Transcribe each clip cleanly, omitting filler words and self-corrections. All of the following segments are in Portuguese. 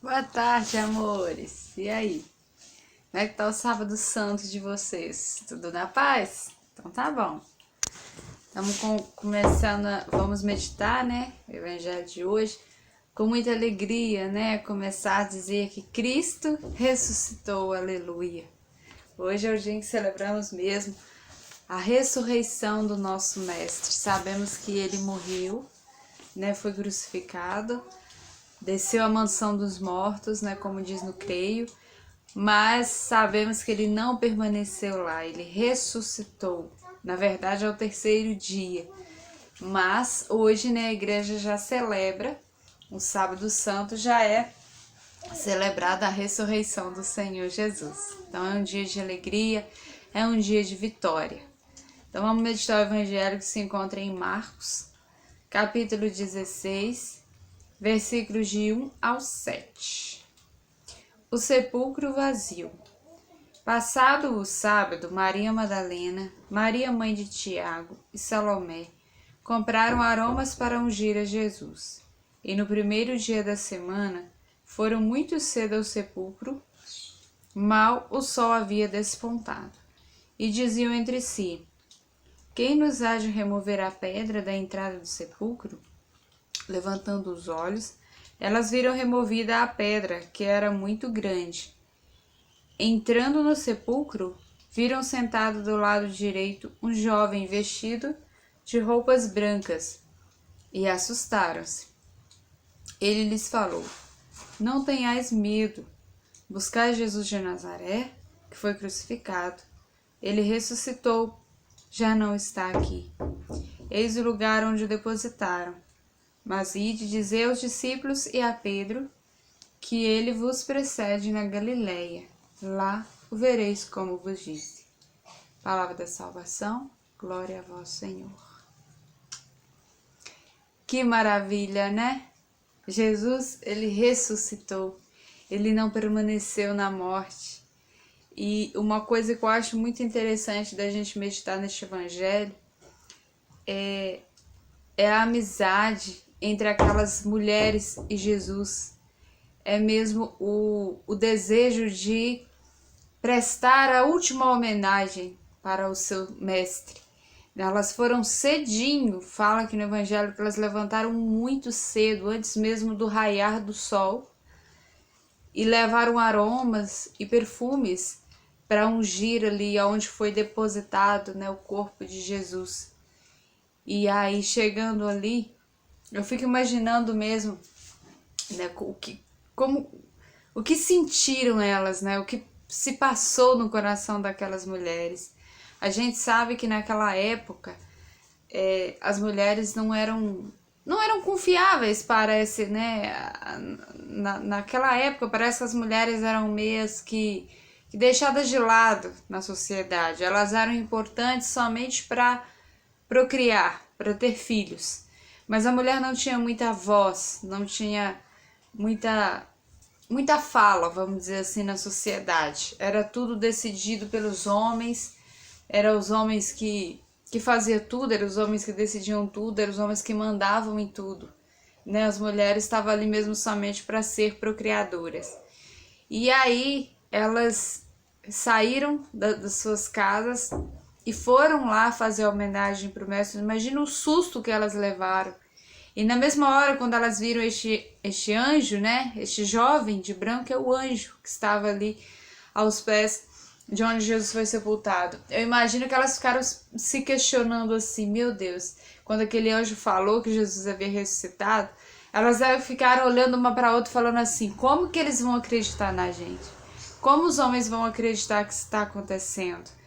Boa tarde, amores. E aí? Como é que tá o sábado santo de vocês? Tudo na paz? Então tá bom. Estamos começando, vamos meditar, né? O evangelho de hoje. Com muita alegria, né? Começar a dizer que Cristo ressuscitou, aleluia. Hoje é o dia em que celebramos mesmo a ressurreição do nosso Mestre. Sabemos que ele morreu, né? Foi crucificado, desceu à mansão dos mortos, né, como diz no Creio, mas sabemos que ele não permaneceu lá, ele ressuscitou, na verdade ao terceiro dia. Mas hoje, né, a igreja já celebra, o sábado santo já é celebrada a ressurreição do Senhor Jesus. Então é um dia de alegria, é um dia de vitória. Então vamos meditar o evangelho que se encontra em Marcos, capítulo 16, versículos de 1 ao 7. O sepulcro vazio. Passado o sábado, Maria Madalena, Maria mãe de Tiago e Salomé compraram aromas para ungir a Jesus. E no primeiro dia da semana foram muito cedo ao sepulcro, mal o sol havia despontado. E diziam entre si: quem nos há de remover a pedra da entrada do sepulcro? Levantando os olhos, elas viram removida a pedra, que era muito grande. Entrando no sepulcro, viram sentado do lado direito um jovem vestido de roupas brancas e assustaram-se. Ele lhes falou: não tenhais medo, buscai Jesus de Nazaré, que foi crucificado. Ele ressuscitou, já não está aqui. Eis o lugar onde o depositaram. Mas ide dizer aos discípulos e a Pedro que ele vos precede na Galileia. Lá o vereis como vos disse. Palavra da salvação, glória a vós, Senhor. Que maravilha, né? Jesus, ele ressuscitou. Ele não permaneceu na morte. E uma coisa que eu acho muito interessante da gente meditar neste evangelho é a amizade entre aquelas mulheres e Jesus. É mesmo o desejo de prestar a última homenagem para o seu mestre. Elas foram cedinho, fala aqui no evangelho que elas levantaram muito cedo, antes mesmo do raiar do sol, e levaram aromas e perfumes para ungir ali onde foi depositado, né, o corpo de Jesus. E aí, chegando ali, eu fico imaginando mesmo, né, o que sentiram elas, né, o que se passou no coração daquelas mulheres. A gente sabe que naquela época as mulheres não eram confiáveis, parece, né? Naquela época parece que as mulheres eram meias que deixadas de lado na sociedade. Elas eram importantes somente para procriar, para ter filhos. Mas a mulher não tinha muita voz, não tinha muita fala, vamos dizer assim, na sociedade. Era tudo decidido pelos homens, eram os homens que faziam tudo, eram os homens que decidiam tudo, eram os homens que mandavam em tudo. Né? As mulheres estavam ali mesmo somente para ser procriadoras. E aí elas saíram das suas casas e foram lá fazer homenagem para o mestre. Imagina o susto que elas levaram. E na mesma hora, quando elas viram este anjo, né? Este jovem de branco é o anjo que estava ali aos pés de onde Jesus foi sepultado. Eu imagino que elas ficaram se questionando assim: meu Deus, quando aquele anjo falou que Jesus havia ressuscitado, elas ficaram olhando uma para a outra falando assim: como que eles vão acreditar na gente? Como os homens vão acreditar que isso está acontecendo?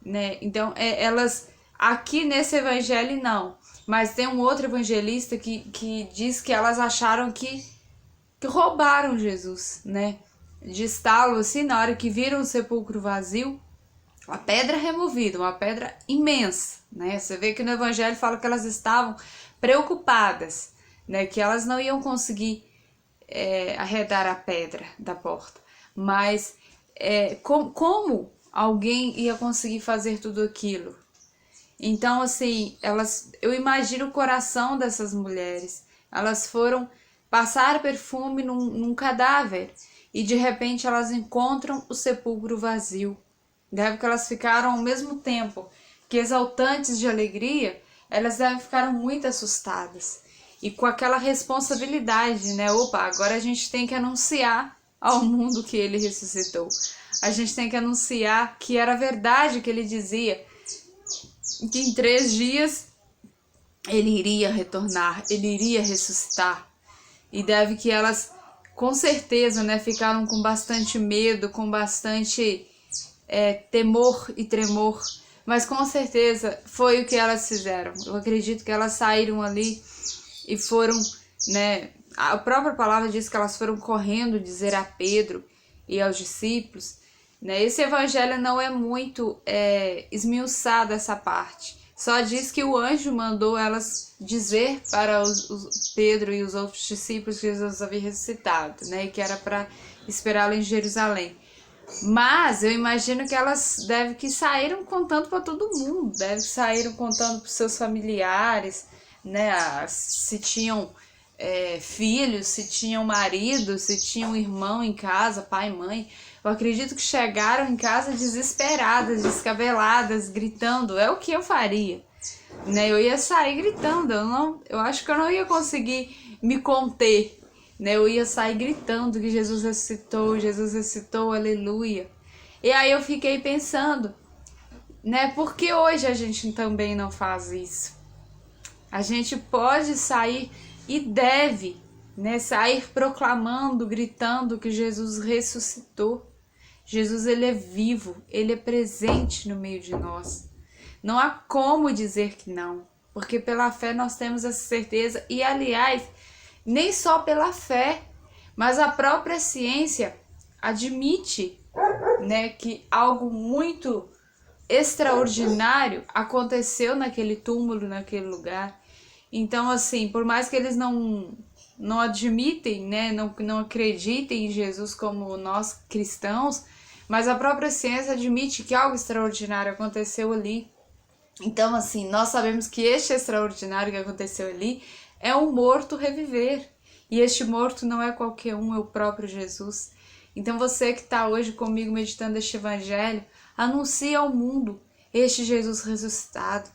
Né? Então, elas aqui nesse evangelho não, mas tem um outro evangelista que diz que elas acharam que roubaram Jesus, né? De estalo assim, na hora que viram o sepulcro vazio, a pedra removida, uma pedra imensa, né? Você vê que no evangelho fala que elas estavam preocupadas, né? Que elas não iam conseguir arredar a pedra da porta, mas como alguém ia conseguir fazer tudo aquilo? Então, assim, eu imagino o coração dessas mulheres. Elas foram passar perfume num cadáver e de repente elas encontram o sepulcro vazio. Deve que elas ficaram ao mesmo tempo que exaltantes de alegria, elas devem ficar muito assustadas. E com aquela responsabilidade, né? Opa, agora a gente tem que anunciar ao mundo que ele ressuscitou. A gente tem que anunciar que era verdade que ele dizia, que em 3 dias ele iria retornar, ele iria ressuscitar. E deve que elas, com certeza, né, ficaram com bastante medo, com bastante temor e tremor. Mas com certeza foi o que elas fizeram. Eu acredito que elas saíram ali e foram, né, a própria palavra diz que elas foram correndo dizer a Pedro e aos discípulos, né? Esse evangelho não é muito esmiuçado essa parte. Só diz que o anjo mandou elas dizer para os Pedro e os outros discípulos que Jesus havia ressuscitado, né? E que era para esperá-lo em Jerusalém. Mas eu imagino que elas devem que saíram contando para todo mundo, devem que saíram contando para os seus familiares, né? Se tinham filhos, se tinham marido, se tinham irmão em casa, pai, mãe. Eu acredito que chegaram em casa desesperadas, descabeladas, gritando. É o que eu faria, né? Eu ia sair gritando. Eu acho que eu não ia conseguir me conter, né? Eu ia sair gritando que Jesus ressuscitou, aleluia. E aí eu fiquei pensando, né? Por que hoje a gente também não faz isso? A gente pode sair e deve, né, sair proclamando, gritando que Jesus ressuscitou. Jesus, ele é vivo, ele é presente no meio de nós. Não há como dizer que não, porque pela fé nós temos essa certeza. E aliás, nem só pela fé, mas a própria ciência admite, né, que algo muito extraordinário aconteceu naquele túmulo, naquele lugar. Então, assim, por mais que eles não admitem, né, não acreditem em Jesus como nós cristãos, mas a própria ciência admite que algo extraordinário aconteceu ali. Então, assim, nós sabemos que este extraordinário que aconteceu ali é um morto reviver. E este morto não é qualquer um, é o próprio Jesus. Então, você que está hoje comigo meditando este evangelho, anuncie ao mundo este Jesus ressuscitado.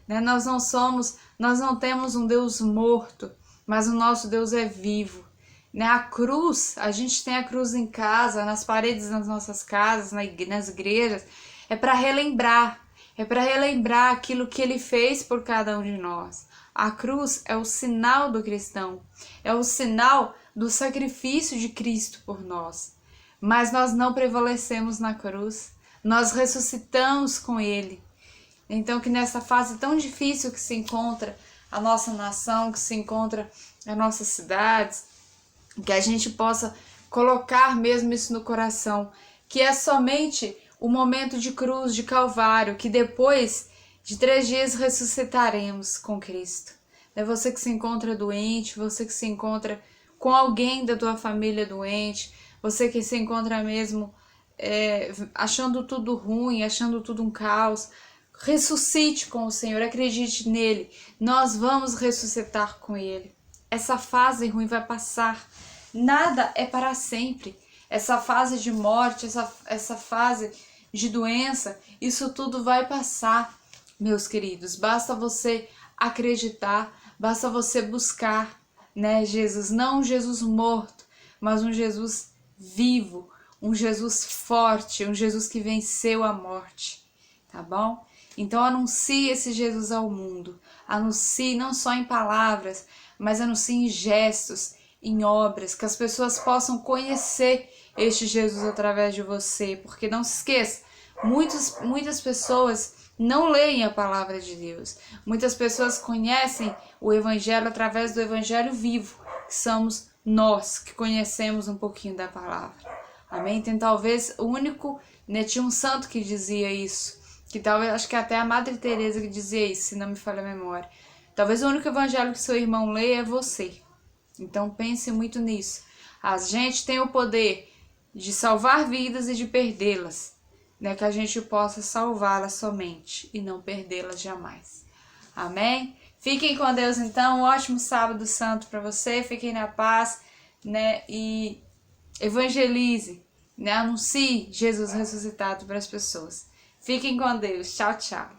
Né? Nós não temos um Deus morto, mas o nosso Deus é vivo. Né? A cruz, a gente tem a cruz em casa, nas paredes das nossas casas, nas igrejas, é para relembrar aquilo que ele fez por cada um de nós. A cruz é o sinal do cristão, é o sinal do sacrifício de Cristo por nós. Mas nós não prevalecemos na cruz, nós ressuscitamos com ele. Então, que nessa fase tão difícil que se encontra a nossa nação, que se encontra as nossas cidades, que a gente possa colocar mesmo isso no coração, que é somente o momento de cruz, de Calvário, que depois de 3 dias ressuscitaremos com Cristo. É você que se encontra doente, você que se encontra com alguém da tua família doente, você que se encontra mesmo achando tudo ruim, achando tudo um caos. Ressuscite com o Senhor, acredite nele, nós vamos ressuscitar com ele. Essa fase ruim vai passar, nada é para sempre. Essa fase de morte, essa fase de doença, isso tudo vai passar, meus queridos. Basta você acreditar, basta você buscar, né, Jesus, não um Jesus morto, mas um Jesus vivo, um Jesus forte, um Jesus que venceu a morte, tá bom? Então anuncie esse Jesus ao mundo, anuncie não só em palavras, mas anuncie em gestos, em obras, que as pessoas possam conhecer este Jesus através de você, porque não se esqueça, muitas pessoas não leem a palavra de Deus, muitas pessoas conhecem o Evangelho através do Evangelho vivo, que somos nós que conhecemos um pouquinho da palavra, amém? Então talvez o único, né, tinha um santo que dizia isso, que talvez, acho que até a Madre Teresa que dizia isso, se não me falha a memória. Talvez o único evangelho que seu irmão lê é você. Então pense muito nisso. A gente tem o poder de salvar vidas e de perdê-las, né? Que a gente possa salvá-las somente e não perdê-las jamais. Amém? Fiquem com Deus, então. Um ótimo sábado santo para você. Fiquem na paz, né? E evangelize, né? Anuncie Jesus ressuscitado para as pessoas. Fiquem com Deus. Tchau, tchau.